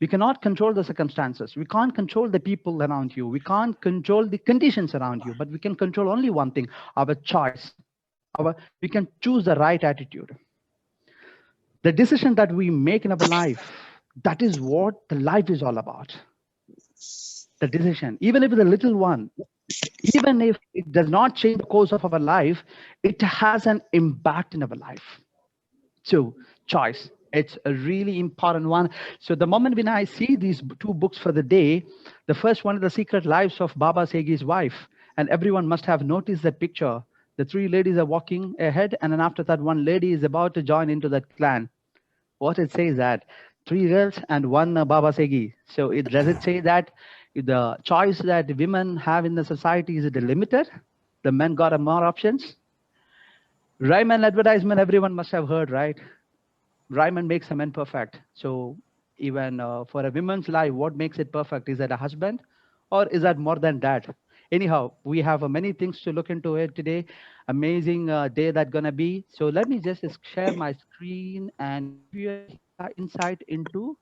We cannot control the circumstances. We can't control the people around you. We can't control the conditions around you, but we can control only one thing, our choice. We can choose the right attitude. The decision that we make in our life, that is what the life is all about. The decision, even if it's a little one, even if it does not change the course of our life, it has an impact in our life. So choice, it's a really important one. So the moment when I see these two books for the day, the first one is The Secret Lives of Baba Segi's Wife. And everyone must have noticed that picture. The three ladies are walking ahead, and then after that, one lady is about to join into that clan. What it says that three girls and one Baba Segi. So does it say that the choice that women have in the society is it limited? The men got more options. Rhyme advertisement, everyone must have heard, right? Rhyme makes a man perfect. So even for a woman's life, what makes it perfect? Is that a husband, or is that more than that? Anyhow, we have many things to look into it today. Amazing day that gonna be. So let me just share my screen and give you an insight into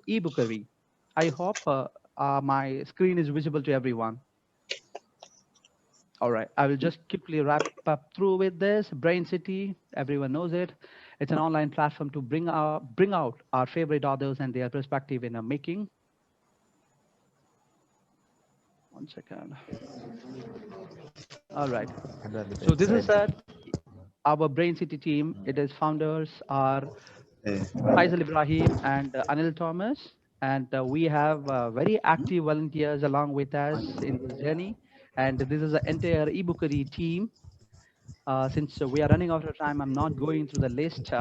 e-bookery. I hope my screen is visible to everyone. All right, I will just quickly wrap up through with this. Brainciti, everyone knows it. It's an online platform to bring out our favorite authors and their perspective in a making. One second. All right. So this is our Brainciti team. It is founders are Faisal Ibrahim and Anil Thomas. And we have very active volunteers along with us in this journey. And this is the entire e-bookery team. Since we are running out of time, I'm not going through the list.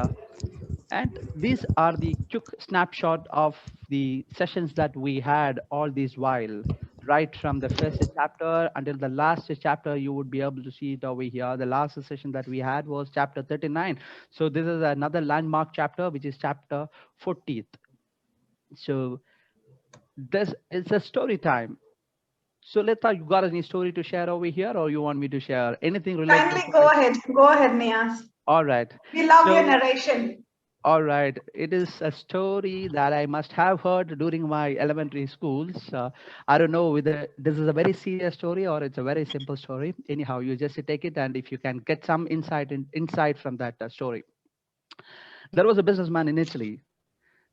And these are the quick snapshot of the sessions that we had all this while, right from the first chapter until the last chapter. You would be able to see it over here. The last session that we had was chapter 39. So this is another landmark chapter, which is chapter 40th. So this is a story time. So Leta, you got any story to share over here, or you want me to share anything related? Kindly go ahead. Go ahead, Niaz. All right. We love your narration. All right. It is a story that I must have heard during my elementary schools. I don't know whether this is a very serious story or it's a very simple story. Anyhow, you just take it, and if you can get some insight from that story. There was a businessman in Italy.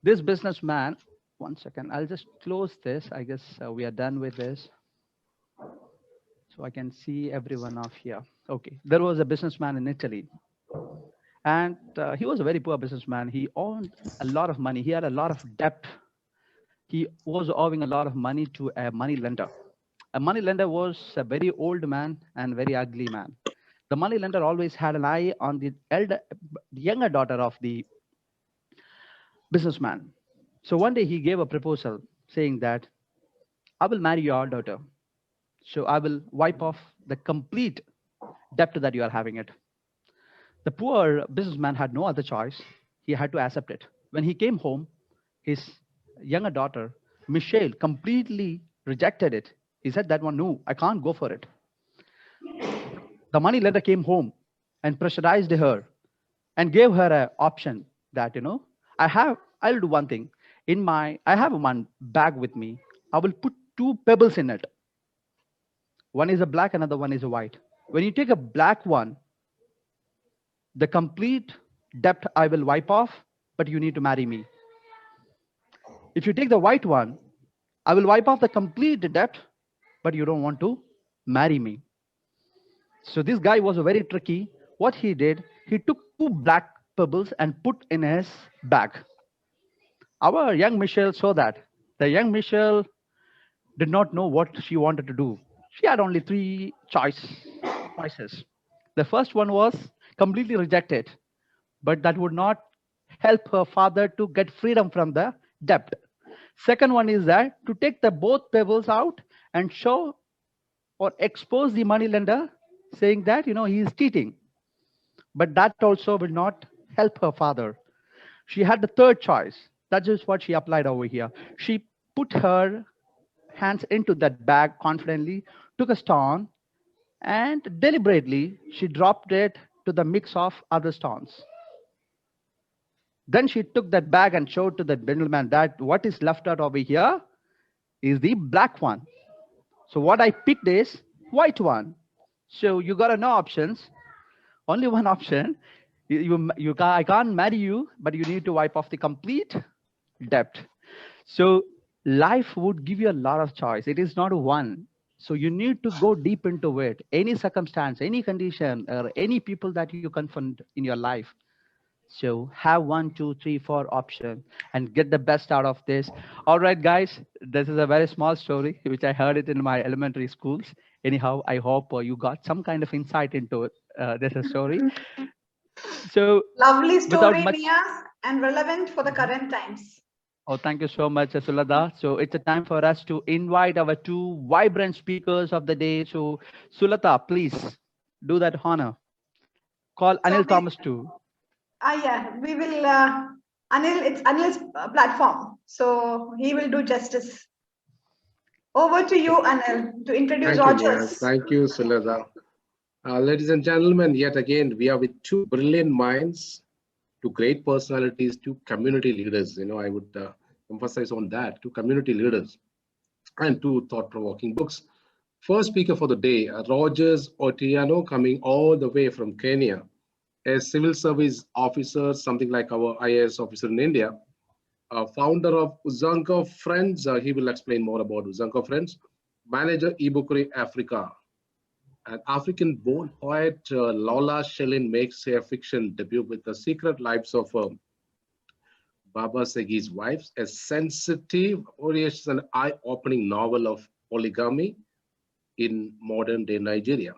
This businessman, one second, I'll just close this. I guess we are done with this. So I can see everyone off here. Okay. There was a businessman in Italy. And he was a very poor businessman. He owned a lot of money. He had a lot of debt. He was owing a lot of money to a money lender. A money lender was a very old man and very ugly man. The money lender always had an eye on the younger daughter of the businessman. So one day he gave a proposal saying that I will marry your daughter. So I will wipe off the complete debt that you are having it. The poor businessman had no other choice. He had to accept it. When he came home, his younger daughter, Michelle, completely rejected it. He said that one, no, I can't go for it. The money lender came home and pressurized her and gave her an option that, I'll do one thing. I have one bag with me. I will put two pebbles in it. One is a black, another one is a white. When you take a black one, the complete debt I will wipe off, but you need to marry me. If you take the white one, I will wipe off the complete debt, but you don't want to marry me. So this guy was very tricky. What he did, he took two black pebbles and put in his bag. Our young Michelle saw that. The young Michelle did not know what she wanted to do. She had only three choices. The first one was completely reject it, but that would not help her father to get freedom from the debt. Second one is that to take the both pebbles out and show or expose the money lender, saying that he is cheating. But that also will not help her father. She had the third choice. That is what she applied over here. She put her hands into that bag confidently, took a stone, and deliberately she dropped it to the mix of other stones. Then she took that bag and showed to the middleman that what is left out over here is the black one. So what I picked is white one. So you got no options, only one option. I can't marry you, but you need to wipe off the complete debt. So life would give you a lot of choice. It is not one. So you need to go deep into it. Any circumstance, any condition, or any people that you confront in your life. So have 1, 2, 3, 4 option and get the best out of this. All right, guys, this is a very small story, which I heard it in my elementary schools. Anyhow, I hope you got some kind of insight into it. This is a story. So Lovely without story, much. Niyas, and relevant for the Mhm. current times. Oh, thank you so much, Sulada. So it's a time for us to invite our two vibrant speakers of the day. So Sulata, please do that honor. Call So Anil Thomas too. yeah, we will, Anil, it's Anil's platform. So he will do justice. Over to you, Anil, to introduce Thank you, Nia. Rogers. Thank you, Sulada. Ladies and gentlemen, yet again, we are with two brilliant minds, two great personalities, two community leaders. I would emphasize on that, two community leaders and two thought-provoking books. First speaker for the day, Rogers Otieno, coming all the way from Kenya, a civil service officer, something like our IAS officer in India, founder of Uzanko Friends. He will explain more about Uzanko Friends. Manager E Bookery Africa. An African-born poet, Lola Shellin makes her fiction debut with The Secret Lives of Baba Segi's Wives, a sensitive, audacious, and eye-opening novel of polygamy in modern-day Nigeria.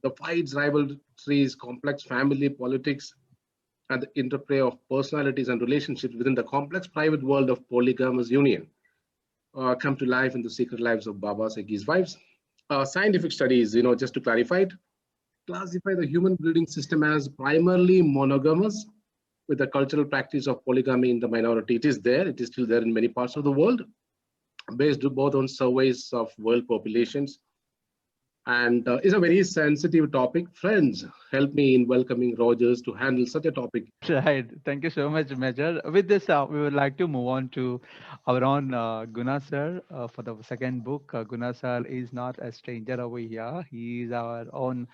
The fights, rivalries, complex family politics, and the interplay of personalities and relationships within the complex private world of polygamous union come to life in The Secret Lives of Baba Segi's Wives. Scientific studies, just to clarify it, classify the human breeding system as primarily monogamous, with the cultural practice of polygamy in the minority. It is there, it is still there in many parts of the world, based both on surveys of world populations, and is a very sensitive topic. Friends, help me in welcoming Rogers to handle such a topic. Right. Thank you so much, Major. With this, we would like to move on to our own Guna sir for the second book. Guna sir is not a stranger over here. He is our own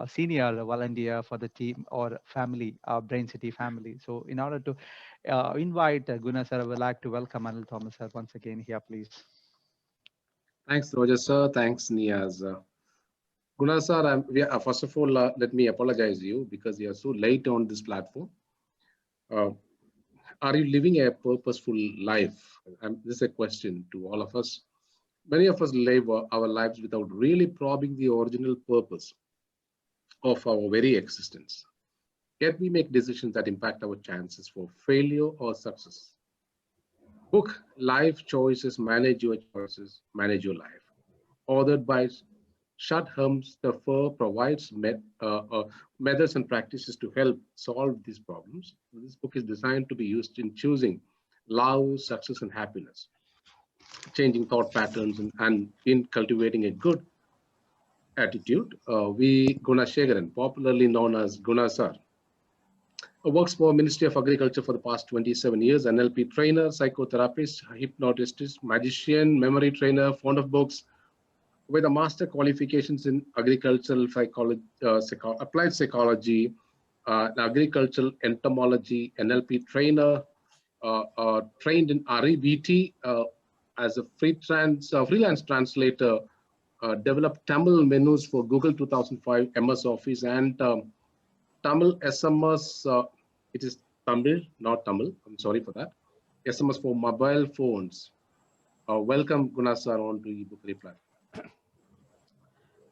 senior volunteer for the team or family, Brainciti family. So in order to invite Guna sir, I would like to welcome Anil Thomas sir once again here, please. Thanks, Rogers sir. Thanks, Niaz. Guna sir, first of all, let me apologize to you because you are so late on this platform. Are you living a purposeful life? This is a question to all of us. Many of us live our lives without really probing the original purpose of our very existence. Yet we make decisions that impact our chances for failure or success. Book Life Choices, Manage Your Choices, Manage Your Life, authored by Shad Helmstetter, provides methods and practices to help solve these problems. This book is designed to be used in choosing love, success, and happiness, changing thought patterns, and in cultivating a good attitude. V.Gunasekearn, popularly known as Guna sir, works for Ministry of Agriculture for the past 27 years, NLP trainer, psychotherapist, hypnotist, magician, memory trainer, fond of books, with a master qualifications in agricultural psychology, applied psychology, agricultural entomology, NLP trainer, trained in REBT as a freelance translator, developed Tamil menus for Google 2005 MS Office and Tamil SMS. It is Tamil, not Tamil. I'm sorry for that. SMS for mobile phones. Welcome, Guna sir, on to eBookery platform.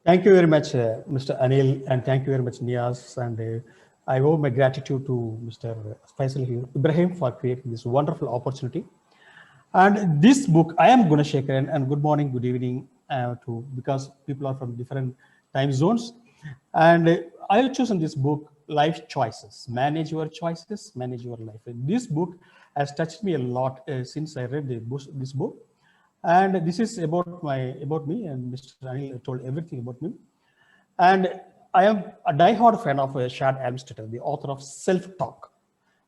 Thank you very much, Mr. Anil, and thank you very much, Niaz. And I owe my gratitude to Mr. Faisal Ibrahim for creating this wonderful opportunity. And this book, I am Gunasekearn, and good morning, good evening, because people are from different time zones. And I have chosen this book, Life Choices, Manage Your Choices, Manage Your Life. And this book has touched me a lot since I read this book. And this is about me, and Mr. Anil told everything about me. And I am a diehard fan of Shad Helmstetter, the author of Self-Talk.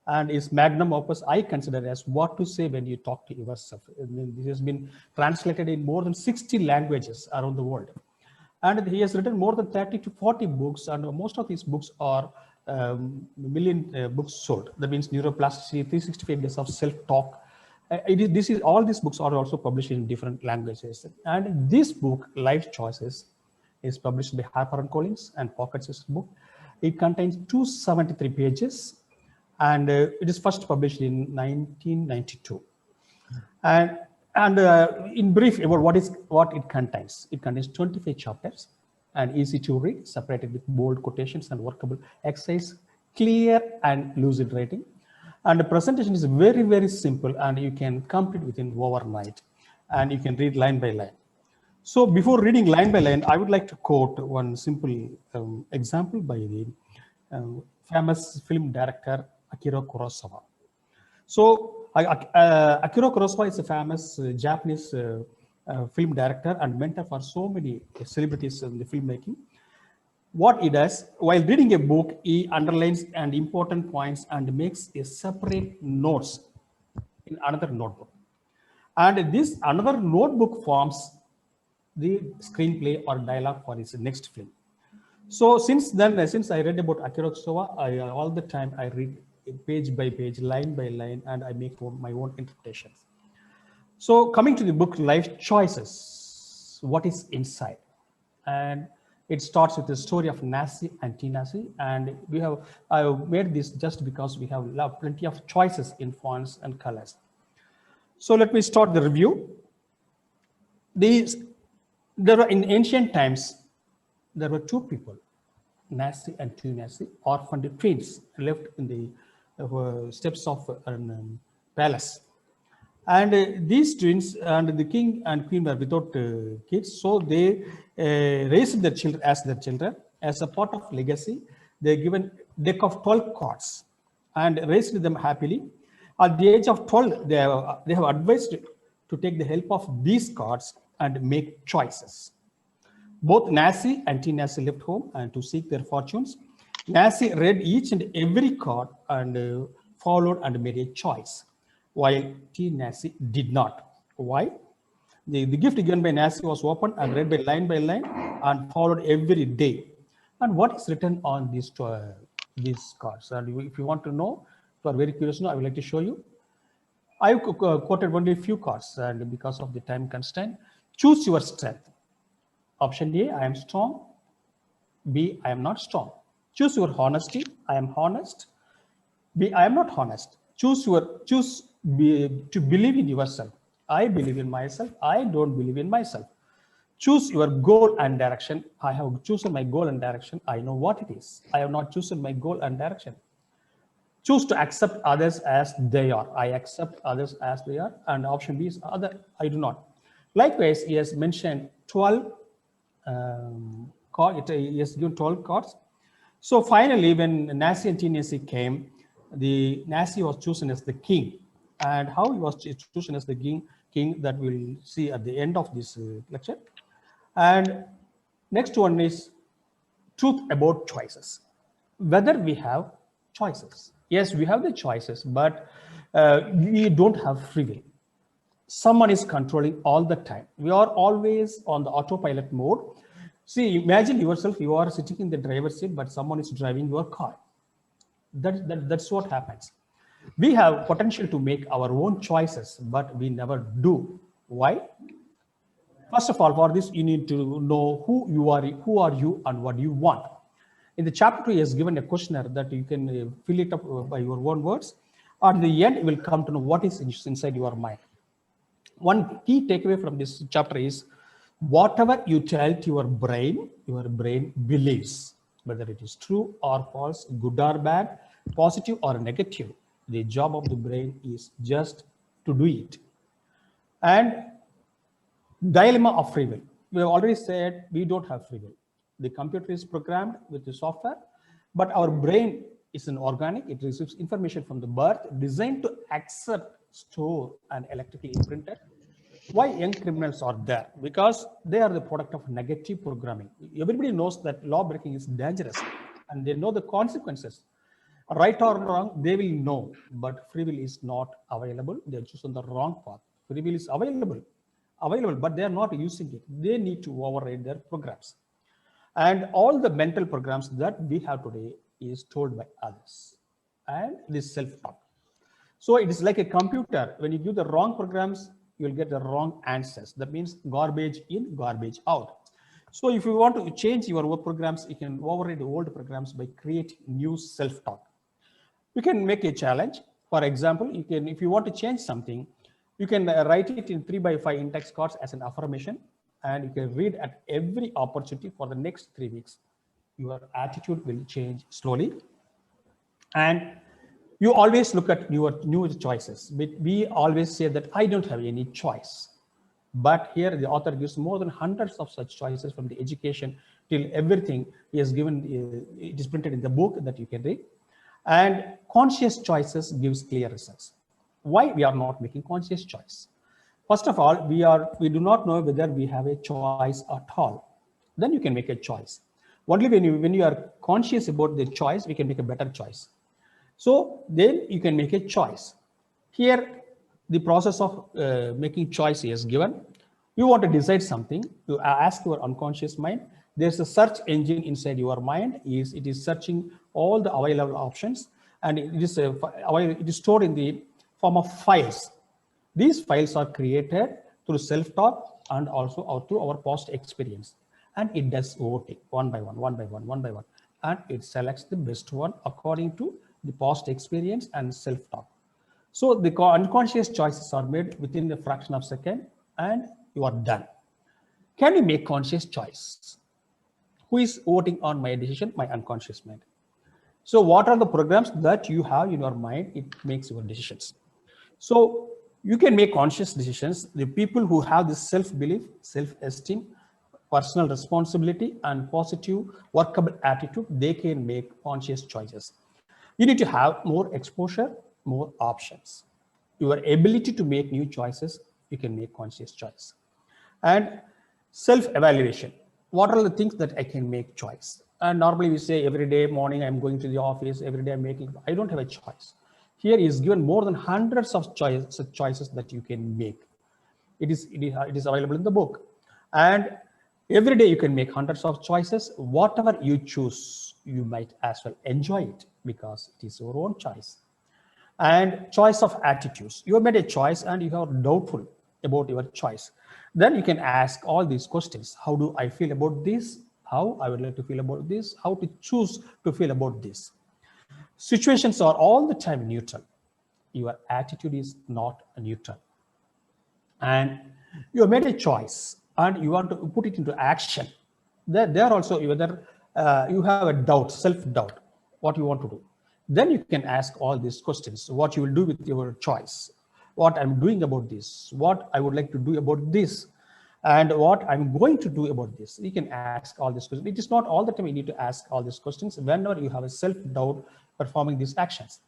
and his magnum opus I consider as What to Say When You Talk to Yourself. This has been translated in more than 60 languages around the world. And he has written more than 30 to 40 books, and most of these books are million books sold. That means Neuroplasticity, 365 Days of Self-Talk. All these books are also published in different languages. And this book, Life Choices, is published by HarperCollins and Pocket Sisters book. It contains 273 pages, and it is first published in 1992. And in brief about what it contains. It contains 25 chapters and easy to read, separated with bold quotations and workable exercise, clear and lucid writing. And the presentation is very, very simple, and you can complete within overnight, and you can read line by line. So before reading line by line, I would like to quote one simple example by the famous film director Akira Kurosawa. So Akira Kurosawa is a famous Japanese film director and mentor for so many celebrities in the filmmaking. What he does, while reading a book, he underlines and important points and makes a separate notes in another notebook. And this another notebook forms the screenplay or dialogue for his next film. So since then, since I read about Akira Kurosawa, all the time I read page by page, line by line, and I make my own interpretations. So coming to the book, Life Choices, what is inside? And it starts with the story of Naci and T.Naci, and I have made this just because we have plenty of choices in fonts and colors. So let me start the review. There were in ancient times, there were two people, Naci and T.Naci, orphaned twins left in the steps of a palace. And these twins and the king and queen were without kids, so they raised their children as their children. As a part of legacy, they given deck of 12 cards and raised them happily. At the age of 12, they have advised to take the help of these cards and make choices. Both Naci and T.Naci left home and to seek their fortunes. Naci read each and every card and followed and made a choice, while T.Naci did not. Why? The gift given by Naci was opened and read by line and followed every day. And what is written on these cards? And if you want to know, if you are very curious to know, I would like to show you. I quoted only a few cards, and because of the time constraint, choose your strength. Option A, I am strong. B, I am not strong. Choose your honesty. I am honest. B, I am not honest. Choose to believe in yourself. I believe in myself. I don't believe in myself. Choose your goal and direction. I have chosen my goal and direction. I know what it is. I have not chosen my goal and direction. Choose to accept others as they are. I accept others as they are. And option B is other. I do not. Likewise, he has mentioned 12 cards. He has given 12 cards. So finally, when Naci and T.Naci came, the Naci was chosen as the king. And how he was chosen as the king that we'll see at the end of this lecture. And next one is truth about choices. Whether we have choices. Yes, we have the choices, but we don't have free will. Someone is controlling all the time. We are always on the autopilot mode. See, imagine yourself, you are sitting in the driver's seat, but someone is driving your car. That's what happens. We have potential to make our own choices, but we never do. Why? First of all, for this, you need to know who you are you, and what you want. In the chapter 2, he has given a questionnaire that you can fill it up by your own words. At the end, you will come to know what is inside your mind. One key takeaway from this chapter is whatever you tell to your brain believes, whether it is true or false, good or bad, positive or negative. The job of the brain is just to do it. And dilemma of free will. We have already said we don't have free will. The computer is programmed with the software, but our brain is an organic. It receives information from the birth, designed to accept, store, and electrically imprint it. Why young criminals are there? Because they are the product of negative programming. Everybody knows that law breaking is dangerous, and they know the consequences. Right or wrong, they will know, but free will is not available. They are choosing the wrong path. Free will is available, but they are not using it. They need to override their programs. And all the mental programs that we have today is told by others. And this self-talk. So it is like a computer. When you give the wrong programs, you'll get the wrong answers. That means garbage in, garbage out. So if you want to change your work programs, you can override the old programs by creating new self-talk. You can make a challenge. For example, you can, if you want to change something, you can write it in 3x5 index cards as an affirmation, and you can read at every opportunity for the next 3 weeks. Your attitude will change slowly, and you always look at your new choices. But we always say that I don't have any choice. But here the author gives more than hundreds of such choices, from the education till everything he has given. It is printed in the book that you can read. And conscious choices gives clear results. Why we are not making conscious choice? First of all, we do not know whether we have a choice at all. Then you can make a choice. Only when you are conscious about the choice, we can make a better choice. So then you can make a choice. Here, the process of making choice is given. You want to decide something, you ask your unconscious mind. There's a search engine inside your mind. It is searching all the available options, and it is stored in the form of files. These files are created through self-talk and also through our past experience. And it does voting one by one, and it selects the best one according to the past experience and self-talk. So the unconscious choices are made within a fraction of a second, and you are done. Can you make conscious choice? Who is voting on my decision? My unconscious mind. So what are the programs that you have in your mind? It makes your decisions. So you can make conscious decisions. The people who have this self-belief, self-esteem, personal responsibility, and positive workable attitude, they can make conscious choices. You need to have more exposure, more options. Your ability to make new choices, you can make conscious choice. And self-evaluation. What are the things that I can make choice? And normally we say every day morning I'm going to the office, every day I'm making, I don't have a choice. Here is given more than hundreds of choices that you can make. It is available in the book. And every day you can make hundreds of choices. Whatever you choose, you might as well enjoy it because it is your own choice. And choice of attitudes. You have made a choice and you are doubtful about your choice. Then you can ask all these questions. How do I feel about this? How I would like to feel about this? How to choose to feel about this? Situations are all the time neutral. Your attitude is not neutral. And you have made a choice and you want to put it into action. There also, whether you have a doubt, self-doubt, what you want to do. Then you can ask all these questions. What you will do with your choice? What I'm doing about this? What I would like to do about this? And what I'm going to do about this? You can ask all these questions. It is not all the time you need to ask all these questions whenever you have a self-doubt performing these actions.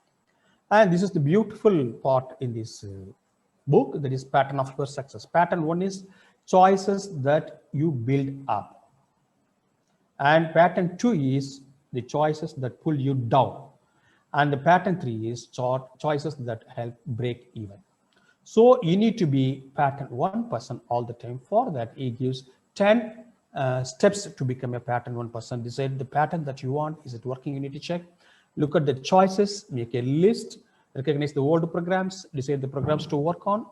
And this is the beautiful part in this book, that is pattern of your success. Pattern 1 is choices that you build up. And pattern 2 is the choices that pull you down. And the pattern 3 is choices that help break even. So you need to be pattern 1 person all the time. For that, he gives 10 steps to become a pattern 1 person. Decide the pattern that you want. Is it working? You need to check. Look at the choices, make a list, recognize the old programs, decide the programs to work on,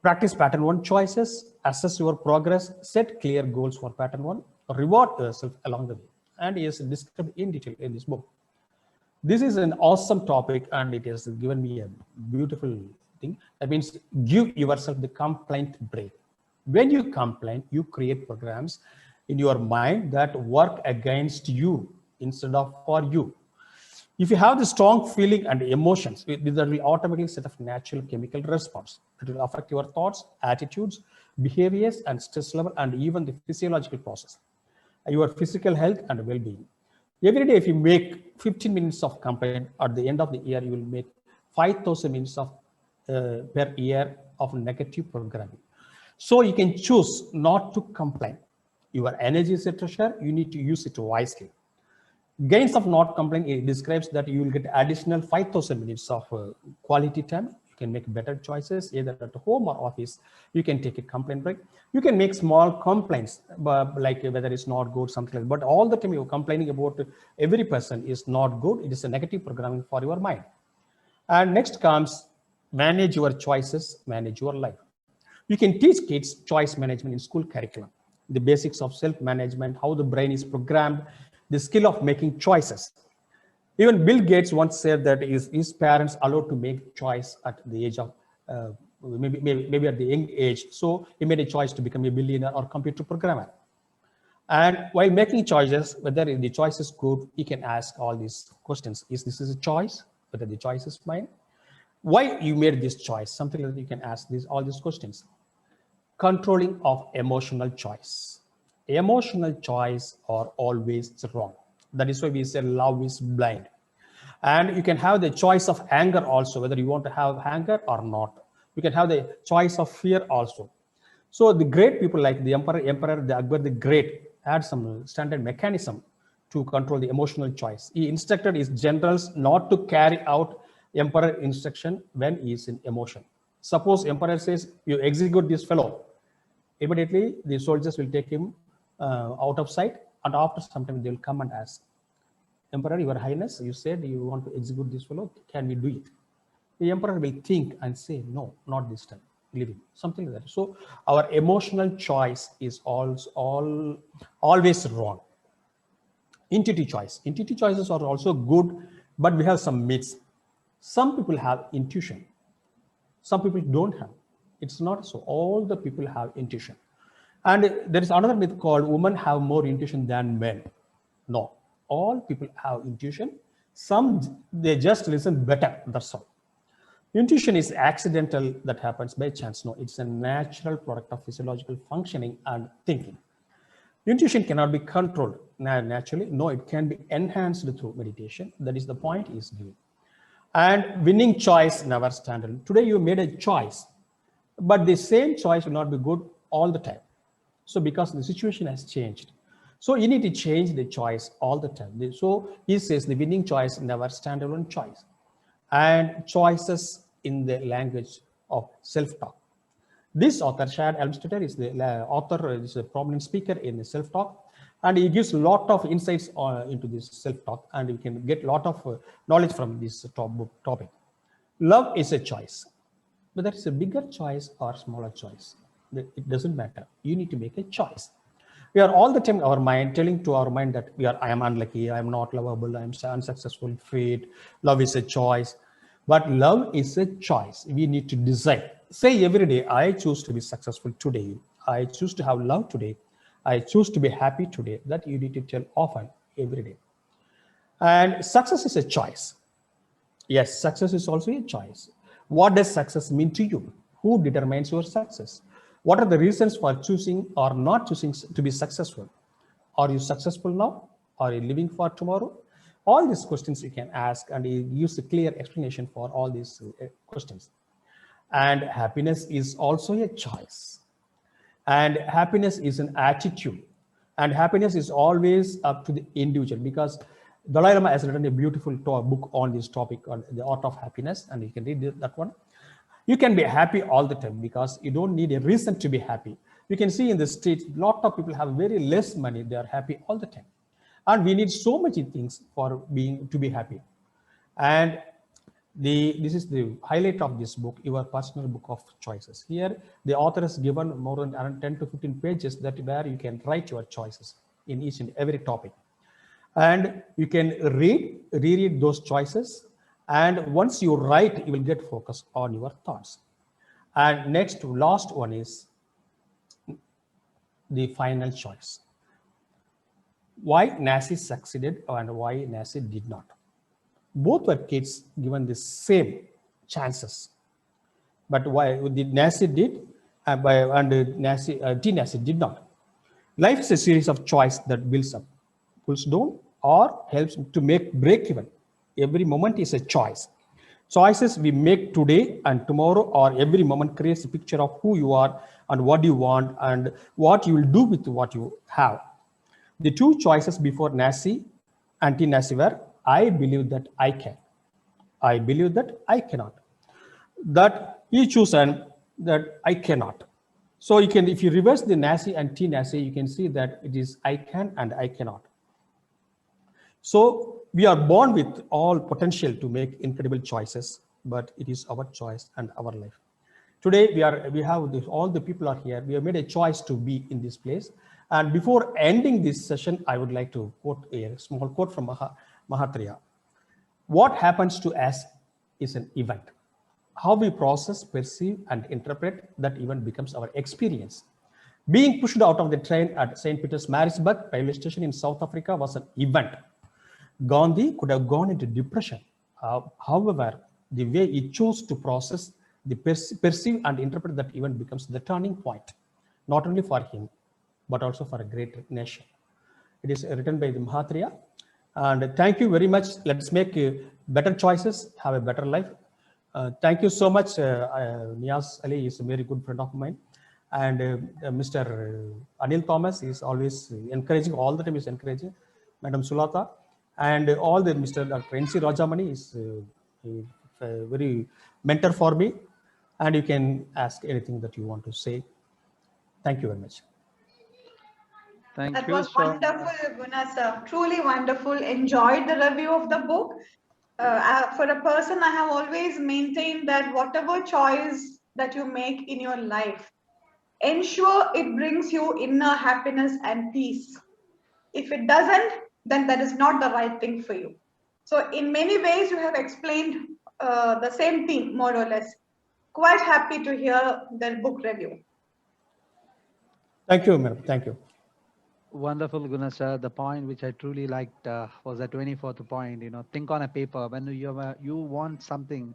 practice pattern 1 choices, assess your progress, set clear goals for pattern 1, reward yourself along the way. And he is described in detail in this book. This is an awesome topic and it has given me a beautiful thing. That means give yourself the complaint break. When you complain, you create programs in your mind that work against you instead of for you. If you have the strong feeling and emotions, there will automatically set off natural chemical response that will affect your thoughts, attitudes, behaviors, and stress level, and even the physiological process, your physical health and well-being. Every day, if you make 15 minutes of complaint, at the end of the year, you will make 5,000 minutes of per year of negative programming. So you can choose not to complain. Your energy is a treasure. You need to use it wisely. Gains of not complaining, it describes that you will get additional 5,000 minutes of quality time. You can make better choices either at home or office. You can take a complaint break. You can make small complaints, like whether it's not good, something like that. But all the time you're complaining about every person is not good. It is a negative programming for your mind. And next comes manage your choices, manage your life. You can teach kids choice management in school curriculum, the basics of self-management, how the brain is programmed, the skill of making choices. Even Bill Gates once said that his parents allowed to make choice at the age of maybe at the young age. So he made a choice to become a billionaire or computer programmer. And while making choices, whether the choice is good, he can ask all these questions. Is this a choice? Whether the choice is mine? Why you made this choice? Something like that you can ask all these questions. Controlling of emotional choice. Emotional choice are always wrong. That is why we say love is blind. And you can have the choice of anger also, whether you want to have anger or not. You can have the choice of fear also. So the great people like the Emperor the Akbar the Great had some standard mechanism to control the emotional choice. He instructed his generals not to carry out Emperor instruction when he is in emotion. Suppose Emperor says, you execute this fellow, immediately the soldiers will take him out of sight, and after some time they will come and ask, Emperor, your highness, you said you want to execute this fellow, can we do it? The emperor will think and say, no, not this time, leave him, something like that. So our emotional choice is always wrong. Intuitive choice. Intuitive choices are also good, but we have some myths. Some people have intuition. Some people don't have. It's not so. All the people have intuition. And there is another myth called women have more intuition than men. No, all people have intuition. Some, they just listen better, that's all. Intuition is accidental, that happens by chance. No, it's a natural product of physiological functioning and thinking. Intuition cannot be controlled naturally. No, it can be enhanced through meditation. That is the point is giving. And winning choice never stand alone. Today you made a choice, but the same choice will not be good all the time. So because the situation has changed. So you need to change the choice all the time. So he says the winning choice never stand alone choice. And choices in the language of self-talk. This author, Shad Helmstetter, is the author, is a prominent speaker in self-talk, and he gives a lot of insights into this self-talk, and you can get a lot of knowledge from this topic. Love is a choice, but there is a bigger choice or smaller choice. It doesn't matter. You need to make a choice. We are all the time our mind telling to our mind that I am unlucky, I am not lovable, I am unsuccessful, fate, love is a choice. But love is a choice. We need to decide. Say every day, I choose to be successful today. I choose to have love today. I choose to be happy today. That you need to tell often, every day. And success is a choice. Yes, success is also a choice. What does success mean to you? Who determines your success? What are the reasons for choosing or not choosing to be successful? Are you successful now? Are you living for tomorrow? All these questions you can ask, and he gives a clear explanation for all these questions. And happiness is also a choice. And happiness is an attitude. And happiness is always up to the individual, because Dalai Lama has written a beautiful book on this topic, on the art of happiness, and you can read that one. You can be happy all the time because you don't need a reason to be happy. You can see in the streets, a lot of people have very less money. They are happy all the time. And we need so many things for to be happy. And this is the highlight of this book, your personal book of choices. Here, the author has given more than around 10 to 15 pages where you can write your choices in each and every topic. And you can reread those choices. And once you write, you will get focused on your thoughts. And last one is the final choice. Why T.Naci succeeded and why T.Naci did not. Both were kids given the same chances. But why T.Naci did and T.Naci did not. Life is a series of choices that builds up, pulls down, or helps to break even. Every moment is a choice. Choices we make today and tomorrow or every moment creates a picture of who you are and what you want and what you will do with what you have. The two choices before T.Naci and T.Naci were, I believe that I can. I believe that I cannot. That he choose and that I cannot. So you can, if you reverse the Naci and T.Naci, you can see that it is I can and I cannot. So we are born with all potential to make incredible choices, but it is our choice and our life. Today we have this, all the people are here. We have made a choice to be in this place. And before ending this session, I would like to quote a small quote from Mahatma. What happens to us is an event. How we process, perceive, and interpret that event becomes our experience. Being pushed out of the train at St. Peter's Marisburg railway station in South Africa was an event. Gandhi could have gone into depression. However, the way he chose to process, the perceive and interpret that event becomes the turning point, not only for him, but also for a great nation. It is written by the Mahatma. And thank you very much. Let's make better choices, have a better life. Thank you so much. Niaz Ali is a very good friend of mine. And Mr. Anil Thomas is always encouraging, all the time is encouraging. Madam Sulata. And all the Mr. Dr. N.C. Rajamani is a very mentor for me. And you can ask anything that you want to say. Thank you very much. Thank That you was so wonderful, Guna sir. Truly wonderful. Enjoyed the review of the book. For a person, I have always maintained that whatever choice that you make in your life, ensure it brings you inner happiness and peace. If it doesn't, then that is not the right thing for you. So in many ways, you have explained the same thing, more or less. Quite happy to hear the book review. Thank you, madam. Thank you. wonderful, Guna sir. The point which I truly liked was the 24th point. Think on a paper. When you want something,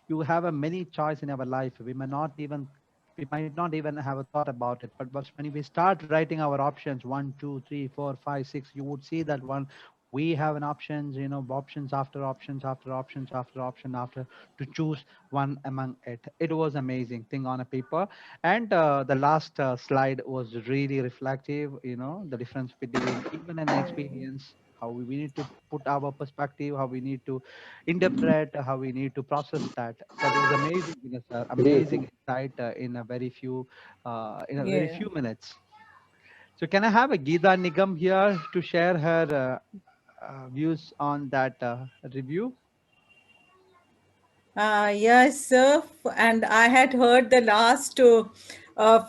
you have a many choice in our life. We might not even have a thought about it. But when we start writing our options, 1, 2, 3, 4, 5, 6, you would see that we have an options, options after options after options after option after to choose one among it. It was amazing thing on a paper. And the last slide was really reflective, the difference between even an experience, how we need to put our perspective, how we need to interpret, how we need to process that. That was amazing, amazing insight in a very Yeah. few minutes. So can I have a Geeta Nigam here to share her views on that review? Yes, sir. And I had heard the last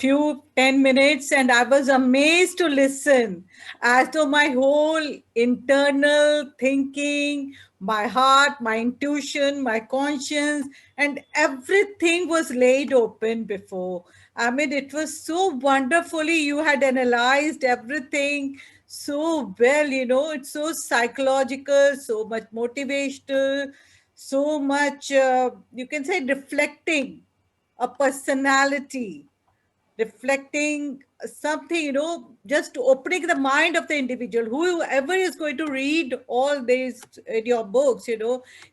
few 10 minutes and I was amazed to listen as though my whole internal thinking, my heart, my intuition, my conscience, and everything was laid open before. I mean, it was so wonderfully, you had analyzed everything so well, it's so psychological, so much motivational, so much, you can say, reflecting a personality, reflecting something, just opening the mind of the individual. Whoever is going to read all these in your books,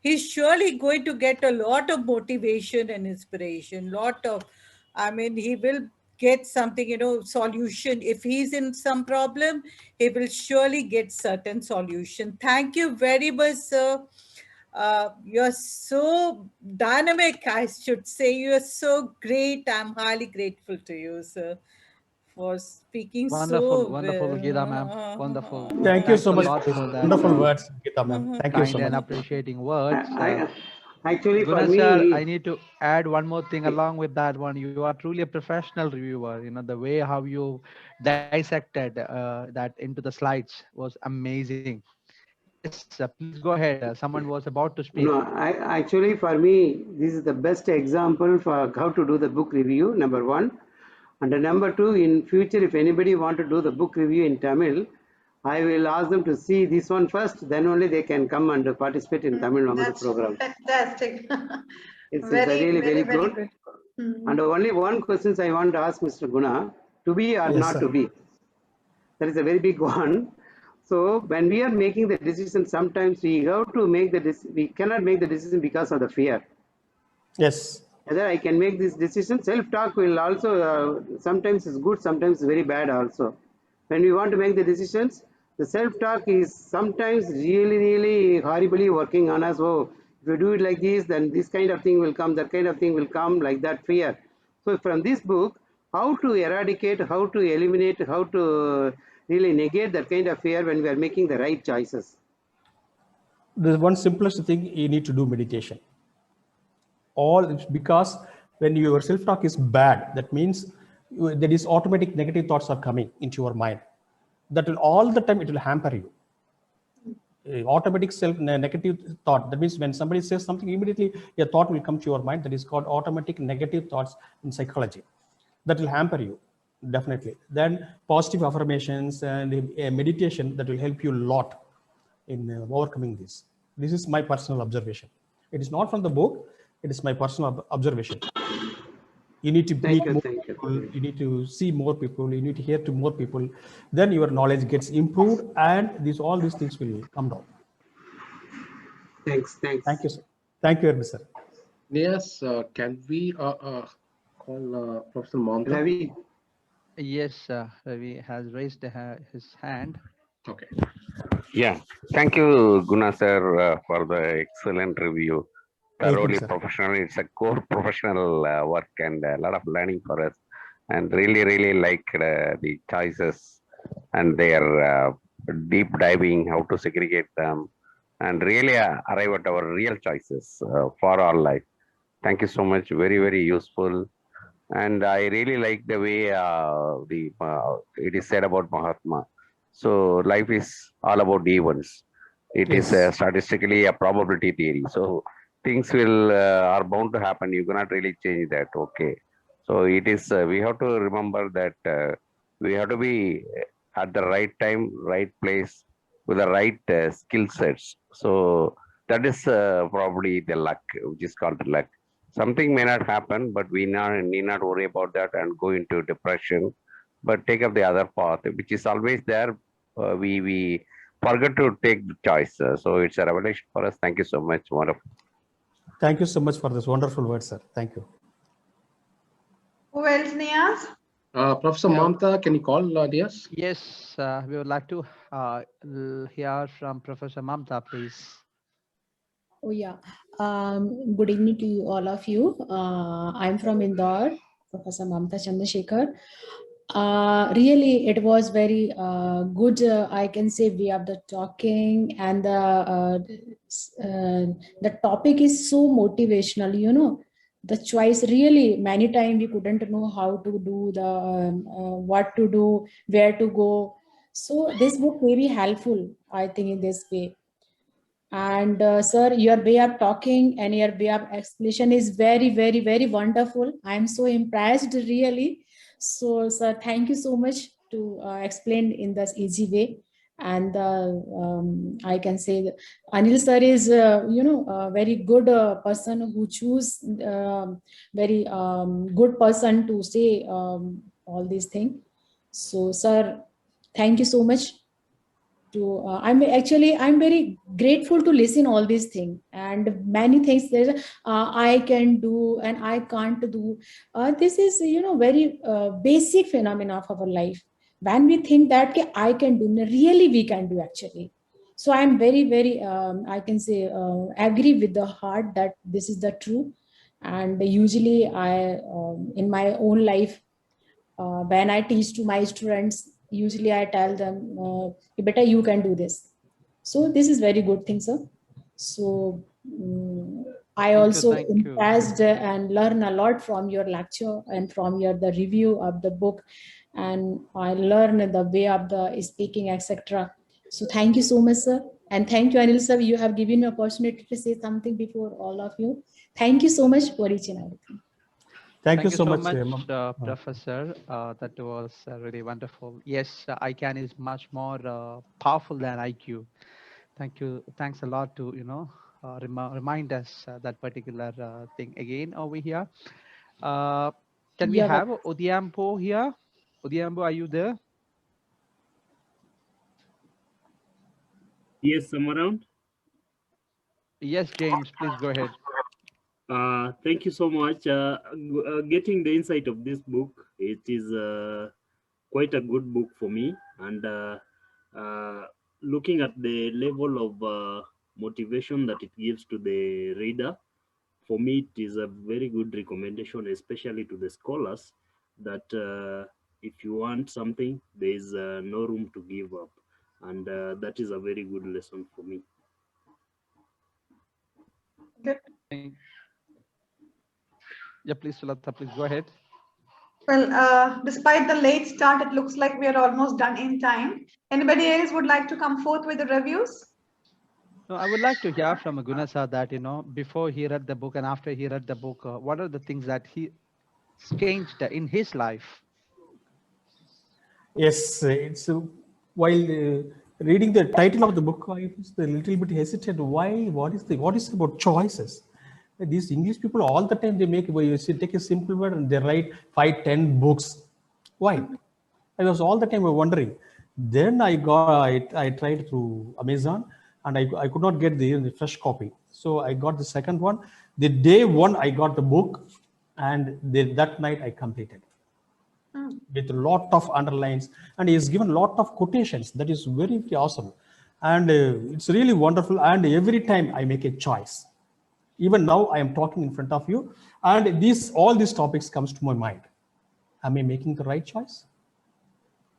he's surely going to get a lot of motivation and inspiration, lot of, I mean, he will get something, solution. If he's in some problem, he will surely get certain solution. Thank you very much, sir. You're so dynamic, I should say. You're so great. I'm highly grateful to you, sir, for speaking Wonderful, so wonderful, Geeta ma'am. Wonderful. Thank you Thanks so a much lot for these for that wonderful words, Geeta ma'am. Thank you so kind and much. appreciating words. Actually, for Guna sir, I me, need to add one more thing along with that one. You are truly a professional reviewer. The way how you dissected that into the slides was amazing. Yes, please go ahead. Someone was about to speak. no, actually for me, this is the best example for how to do the book review. Number one, and number two, in future, if anybody want to do the book review in Tamil, I will ask them to see this one first. Then only they can come and participate in Tamil Language That's program. fantastic. It's Very, really very, very very good. good. And only one question I want to ask Mr. Guna: to be or Yes, not sir. to be? That is a very big one. So when we are making the decision, sometimes we have to make we cannot make the decision because of the fear. Yes. Whether I can make this decision, self-talk will also sometimes is good, sometimes very bad also. When we want to make the decisions, The self-talk is sometimes really horribly working on us. Oh, if you do it like this, then this kind of thing will come, that kind of thing will come, like that fear. So from this book, how to eradicate, how to eliminate, how to really negate that kind of fear when we are making the right choices. The one simplest thing, you need to do meditation. Because when your self-talk is bad, that means there is automatic negative thoughts are coming into your mind. That will all the time, it will hamper you. Automatic negative thought, that means when somebody says something, immediately a thought will come to your mind. That is called automatic negative thoughts in psychology. That will hamper you, definitely. Then positive affirmations and meditation, that will help you a lot in overcoming this. This is my personal observation. It is not from the book, it is my personal observation. You need to meet more people, you need to see more people, you need to hear to more people, then your knowledge gets improved, and all these things will come down. Thanks. Thank you, sir. Thank you very much, sir. Yes, can we call Professor Mahatma? Ravi. Yes, Ravi has raised his hand. Okay. Yeah. Thank you, Guna sir, for the excellent review. Thoroughly professional. It's a core professional work and a lot of learning for us. And really like the choices and their deep diving, how to segregate them, and really arrive at our real choices for our life. Thank you so much. Very useful. And I really like the way it is said about Mahatma. So life is all about events. It is statistically a probability theory. So things will are bound to happen. You cannot really change that. Okay. So it is. We have to remember that we have to be at the right time, right place, with the right skill sets. So that is probably the luck, which is called luck. Something may not happen, but we need not worry about that and go into depression, but take up the other path, which is always there. We forget to take the choice. So it's a revelation for us. Thank you so much. Wonderful. Thank you so much for this wonderful word, sir. Thank you. Who else, Niyaz? Professor Mahatma, can you call Niyaz? Yes, we would like to hear from Professor Mahatma, please. Oh, yeah. Good evening to you, all of you. I'm from Indore, Professor T.Naci. Really, it was very good, I can say, way of the talking, and the topic is so motivational, you know. The choice, really, many times we couldn't know how to do what to do, where to go. So this book very helpful, I think, in this way. And sir, your way of talking and your way of explanation is very wonderful. I'm so impressed, really. So sir, thank you so much to explain in this easy way. And I can say that Anil sir is a very good person who choose very good person to say all these things. So sir, thank you so much. I'm very grateful to listen all these things, and many things that I can do and I can't do. This is very basic phenomena of our life. When we think that I can do, really we can do actually. So I'm very I can say agree with the heart that this is the truth. And usually I in my own life, when I teach to my students, usually I tell them, better you can do this. So this is very good thing, sir. So I also impressed and learn a lot from your lecture and from the review of the book, and I learn the way of the speaking, etc. So thank you so much, sir. And thank you, Anil sir. You have given me opportunity to say something before all of you. Thank you so much for each and everything. Thank you so much, Professor. That was really wonderful. Yes, ICANN is much more powerful than IQ. Thank you. Thanks a lot to remind us that particular thing again over here. Can we have Odiampo here? Odiampo, are you there? Yes, I'm around. Yes, James, please go ahead. Thank you so much. Getting the insight of this book, it is quite a good book for me, and Looking at the level of motivation that it gives to the reader, for me, it is a very good recommendation, especially to the scholars, that if you want something, there is no room to give up. And that is a very good lesson for me. Good. Yeah, please, Sulata, please go ahead. Well, despite the late start, it looks like we are almost done in time. Anybody else would like to come forth with the reviews? No, I would like to hear from Gunasa that, before he read the book and after he read the book, what are the things that he changed in his life? Yes, it's while reading the title of the book, I was a little bit hesitant. Why? What is about choices? These English people all the time they take a simple word and they write 5, 10 books. Why? I was all the time wondering. Then I tried through Amazon and I could not get the fresh copy. So I got the second one. The day one I got the book, and that night I completed with a lot of underlines, and he has given a lot of quotations. That is very, very awesome, and it's really wonderful. And every time I make a choice, even now I am talking in front of you, and all these topics comes to my mind. Am I making the right choice?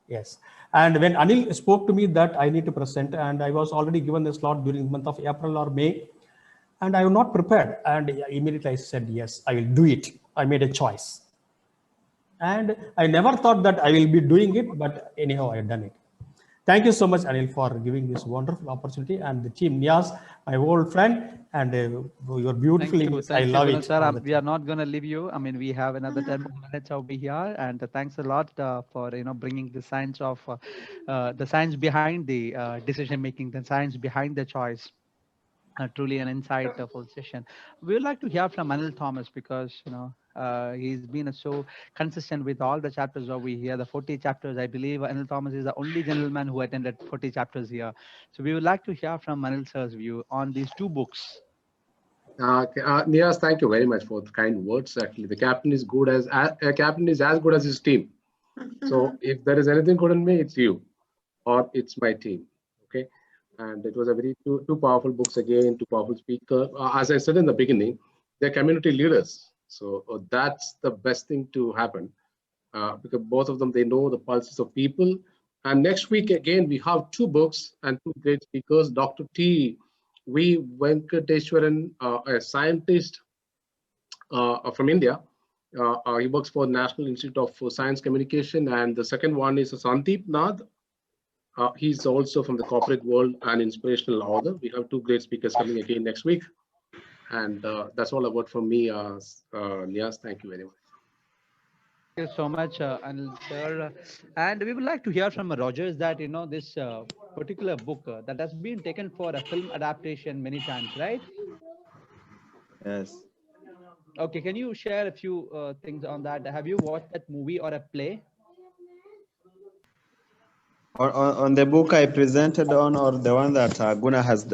Yes. And when Anil spoke to me that I need to present, and I was already given the slot during the month of April or May, and I was not prepared, and immediately I said yes, I will do it. I made a choice. And I never thought that I will be doing it, but anyhow, I have done it. Thank you so much, Anil, for giving this wonderful opportunity. And the team, Niaz, my old friend, and your beautiful English. I love Guna it. sir. We are not going to leave you. I mean, we have another 10 more minutes over here, and thanks a lot for bringing the science of the science behind the decision making, the science behind the choice. Truly an insightful session. We would like to hear from Anil Thomas because he's been so consistent with all the chapters over here, the 40 chapters. I believe Anil Thomas is the only gentleman who attended 40 chapters here. So we would like to hear from Anil sir's view on these two books. Niaz, thank you very much for the kind words. Actually, the captain is captain is as good as his team. So if there is anything good in me, it's you, or it's my team. Okay, and it was a very two powerful books again, two powerful speakers. As I said in the beginning, they're community leaders. So that's the best thing to happen because both of them they know the pulses of people. And next week again we have two books and two great speakers. Dr. V.Gunasekearn, a scientist from India. He works for National Institute of Science Communication, and the second one is Sandeep Nath. He's also from the corporate world and inspirational author. We have two great speakers coming again next week, and that's all about from me. Niaz, thank you very much. Thank you so much, Anil sir. And we would like to hear from Rogers that this particular book that has been taken for a film adaptation many times, right? Yes. Okay, can you share a few things on that? Have you watched that movie or a play? On the book I presented on, or the one that Guna has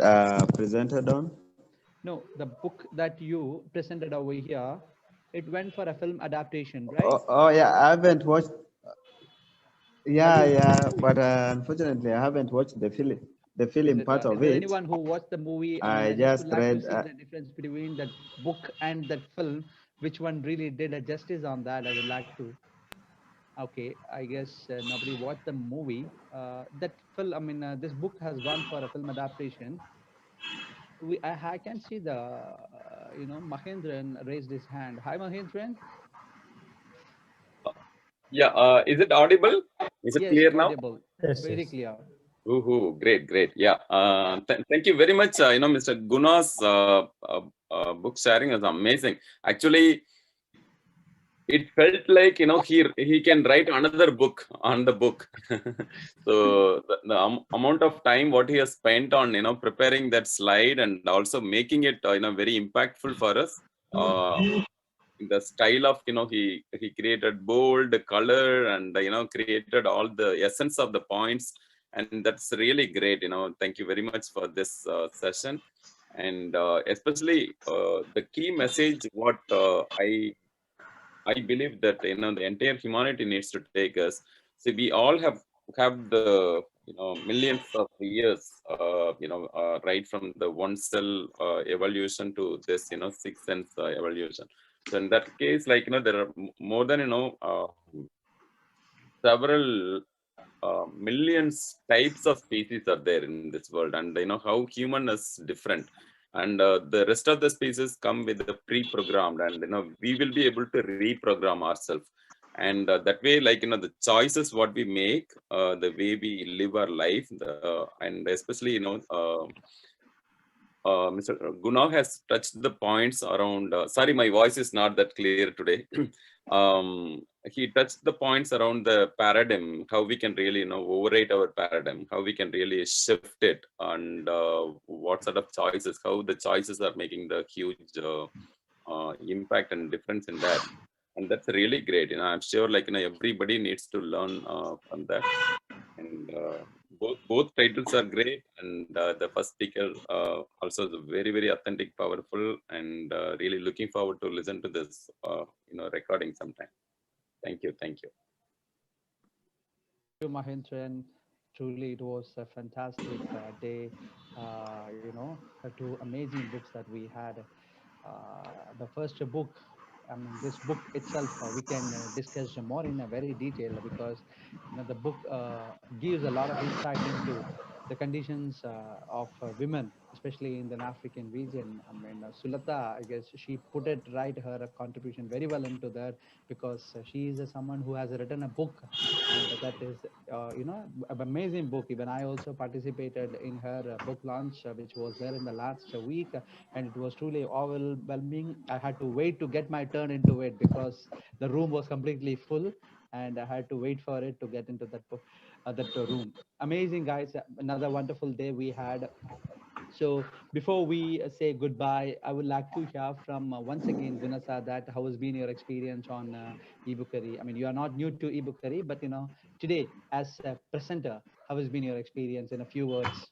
presented on? No, the book that you presented over here, it went for a film adaptation, right? Oh yeah, I haven't watched. Yeah, but unfortunately, I haven't watched the film. The film part Is of there it. anyone who watched the movie? I mean, I I just just would like to read. see the difference between that book and that film. Which one really did a justice on that? I would like to. Okay, I guess nobody watched the movie. That film. I mean, this book has gone for a film adaptation. I can see the Mahendran raised his hand. Hi, Mahendran. Yeah, is it audible? Is it Yes, clear now? audible. Yes, Very yes. clear. Great. Yeah. Thank you very much. Mr. Guna's book sharing is amazing. Actually, it felt like he can write another book on the book. So the amount of time what he has spent on preparing that slide and also making it very impactful for us. The style of he created bold color and created all the essence of the points, and that's really great. Thank you very much for this session, and especially the key message what I believe that the entire humanity needs to take us. See, we all have have the millions of years, right from the one cell evolution to this six sense evolution. So in that case, like there are more than several millions types of species are there in this world, and how human is different, and the rest of the species come with the pre-programmed, and we will be able to reprogram ourselves, and that way, like the choices what we make, the way we live our life, and especially Mr. Guna has touched the points around. Sorry, my voice is not that clear today. He touched the points around the paradigm, how we can really, override our paradigm, how we can really shift it, and what sort of choices, how the choices are making the huge impact and difference in that. And that's really great. I'm sure, like everybody needs to learn from that. And both titles are great, and the first speaker also is very authentic, powerful, and really looking forward to listen to this recording sometime. Thank you. Thank you, Mahindran. Truly, it was a fantastic day. Two amazing books that we had. The first book, I mean, this book itself, we can discuss more in a very detail, because the book gives a lot of insight into the conditions of women, especially in the African region. I mean, Sulata, I guess she put it right, her contribution very well into that, because she is someone who has written a book, and that is, an amazing book. Even I also participated in her book launch, which was there in the last week, and it was truly overwhelming. I had to wait to get my turn into it, because the room was completely full, and I had to wait for it to get into that room. Amazing, guys. Another wonderful day we had. So before we say goodbye, I would like to hear from once again Gunasa, that how has been your experience on eBookery? I mean, you are not new to eBookery, but today as a presenter, how has been your experience in a few words?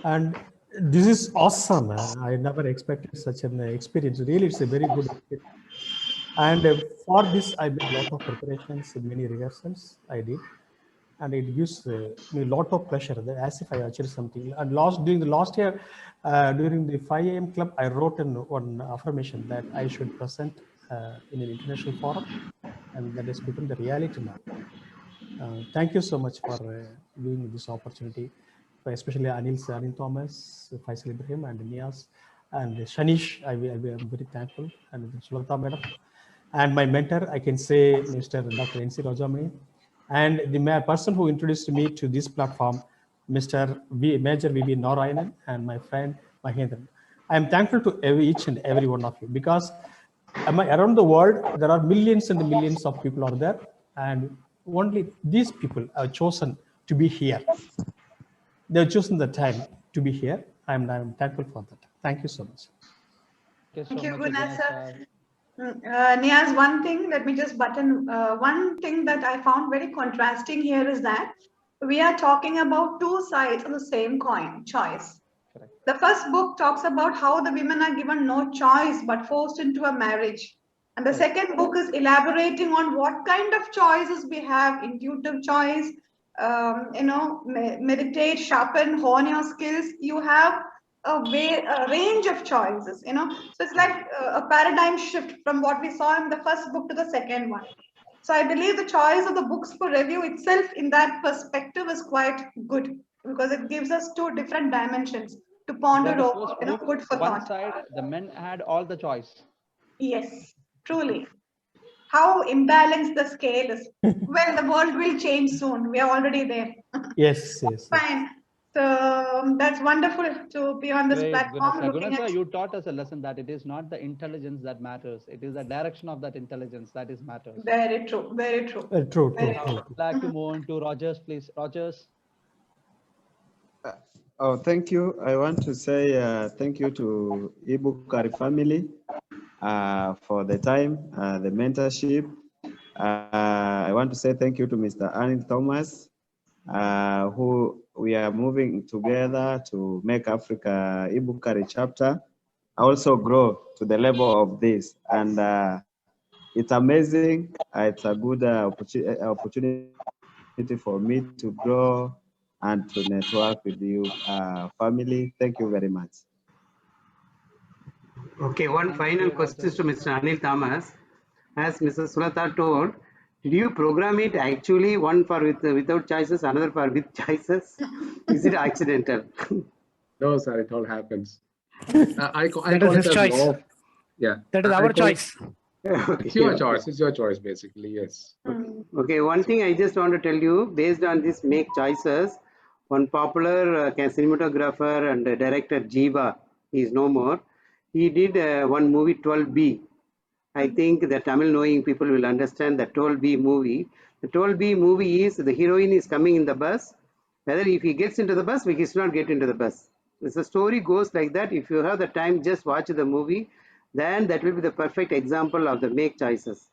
And this is awesome. I never expected such an experience. Really, it's a very good experience. And for this, I made a lot of preparations, many rehearsals I did. And it gives me a lot of pleasure, as if I achieved something. And during the last year, during the 5 a.m. club, I wrote one affirmation that I should present in an international forum, and that has become the reality now. Thank you so much for giving this opportunity, especially Anil Thomas, Faisal Ibrahim, and Nias, and Shanish. I am very thankful, and Sulata Madam. And my mentor, I can say, Mr. Dr. N.C. Rajamani, and the person who introduced me to this platform, Mr. Major V.B. Narayanan, and my friend Mahendran. I am thankful to each and every one of you, because around the world, there are millions and millions of people are there, and only these people are chosen to be here. They've chosen the time to be here. I'm thankful for that. Thank you so much. Thank you, Gunasa. Niaz, one thing, let me just button. One thing that I found very contrasting here is that we are talking about two sides of the same coin, choice. Correct. The first book talks about how the women are given no choice but forced into a marriage. And the second book is elaborating on what kind of choices we have: intuitive choice, meditate, sharpen, hone your skills. You have a range of choices, So it's like a paradigm shift from what we saw in the first book to the second one. So I believe the choice of the books for review itself in that perspective is quite good, because it gives us two different dimensions to ponder over, food for thought. One side, the men had all the choice. Yes, truly. How imbalanced the scale is. Well, the world will change soon. We are already there. Yes. Fine. So that's wonderful to be on this platform. Gunasa, you taught us a lesson that it is not the intelligence that matters. It is the direction of that intelligence that is matters. Very true. Very true. True. I'd like to move on to Rogers, please. Rogers. Thank you. I want to say thank you to E Bookery family for the time, the mentorship. I want to say thank you to Mr. Anil Thomas, who we are moving together to make Africa E Bookery chapter also grow to the level of this. And it's amazing. It's a good opportunity for me to grow and to network with you, family. Thank you very much. Okay, one final question to Mr. Anil Thomas. As Mrs. Sulata told, did you program it actually one for without choices, another for with choices? Is it accidental? No, sir, it all happens. I call That is it his as choice. law. Yeah. That is our choice. It's your choice. It's your choice, basically. Yes. Okay, one thing I just want to tell you, based on this make choices, one popular cinematographer and director Jiva, he is no more. He did one movie 12B. I think the Tamil knowing people will understand the 12B movie. The 12B movie is the heroine is coming in the bus. Whether if he gets into the bus, we does not get into the bus. The story goes like that. If you have the time, just watch the movie. Then that will be the perfect example of the make choices.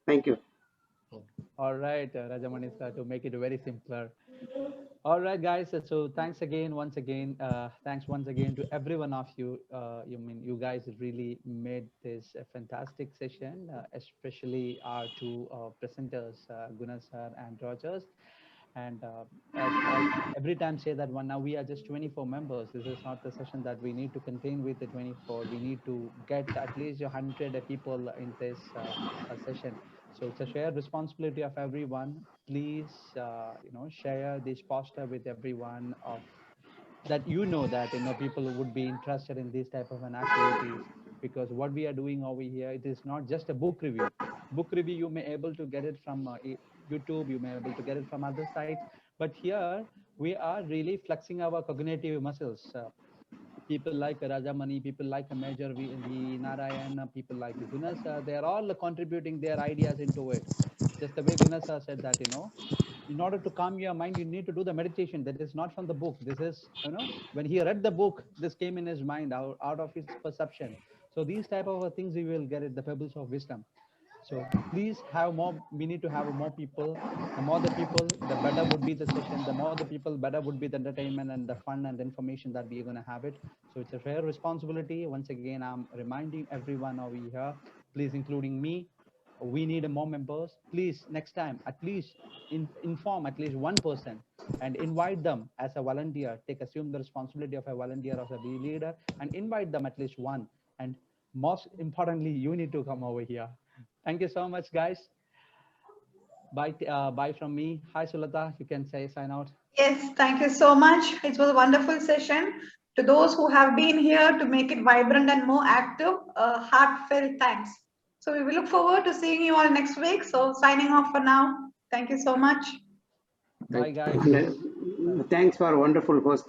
Thank you. All right, Rajamani sir, to make it very simpler. All right, guys. So thanks again, once again. Thanks once again to every one of you. You guys really made this a fantastic session, especially our two presenters, Guna sir and Rogers. And as every time say that one, now we are just 24 members. This is not the session that we need to contain with the 24. We need to get at least 100 people in this session. So it's a shared responsibility of everyone. Please, share this poster with everyone of that that people would be interested in these type of an activities, because what we are doing over here, it is not just a book review. Book review you may able to get it from YouTube, you may able to get it from other sites, but here we are really flexing our cognitive muscles. People like Rajamani, people like Major V Narayan, people like Gunas, they are all contributing their ideas into it. Just the way Gunas said that, in order to calm your mind, you need to do the meditation. That is not from the book. This is, when he read the book, this came in his mind out of his perception. So these type of things you will get it, the pebbles of wisdom. So please have more. We need to have more people. The more the people, the better would be the session. The more the people, better would be the entertainment and the fun and the information that we are going to have it. So it's a fair responsibility. Once again, I'm reminding everyone over here, please, including me, we need more members. Please, next time, at least inform at least one person and invite them as a volunteer. Assume the responsibility of a volunteer, of a leader, and invite them at least one. And most importantly, you need to come over here. Thank you so much, guys. Bye, bye from me. Hi, Sulata. You can say sign out. Yes, thank you so much. It was a wonderful session. To those who have been here to make it vibrant and more active, heartfelt thanks. So we will look forward to seeing you all next week. So signing off for now. Thank you so much. Bye, guys. Thanks for wonderful hosting.